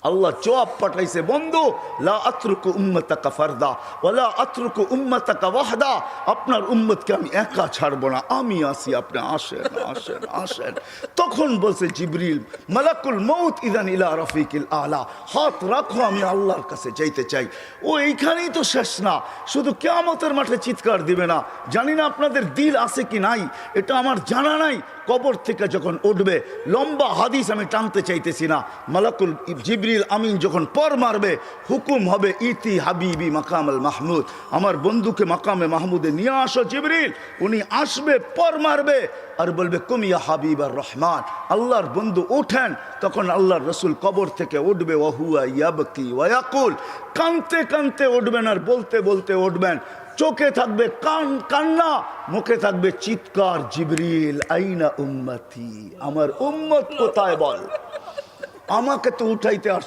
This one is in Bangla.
আল্লাহ জবাব পাঠাইছে, বন্ধু লা আতরুকু উম্মতাকা ফারদা ওয়ালা আতরুকু উম্মতাকা ওয়াহদা, আপনার উম্মতকে আমি একা ছাড়বো না, আমি আসি, আপনি আসেন আসেন আসেন। তখন বলছে জিবরিল, মালাকুল মউত ইদান ইলা রাফিকিল আলা, হাত রাখো, আমি আল্লাহর কাছে যাইতে চাই। ও এইখানেই তো শেষ না, শুধু কিয়ামতের মাঠে চিৎকার দিবে না। জানি না আপনাদের দিল আছে কি নাই, এটা আমার জানা নাই। কবর থেকে যখন উঠবে, লম্বা হাদিস আমি টানতে চাইতেছি না, মালাকুল জিবরিল আমিন যখন পর মারবে, হুকুম হবে ইতি হাবিবি মাকাম আল মাহমুদ, আমার বন্ধুকে মাকামে মাহমুদে নিয়ে আসো জিবরিল। উনি আসবে, পর মারবে আর বলবে কুমিয়া হাবিব আর রহমান, আল্লাহর বন্ধু ওঠেন। তখন আল্লাহর রসুল কবর থেকে উঠবে, ওয়াহুয়া ইয়াবকি ওয়ায়াকুল, কানতে কানতে উঠবেন আর বলতে বলতে উঠবেন। চোখে থাকবে কান্না, মুখে থাকবে চিৎকার, জিবরিল আইনা উম্মতি, আমার উম্মত কোথায় বল, আমাকে তো উঠাইতে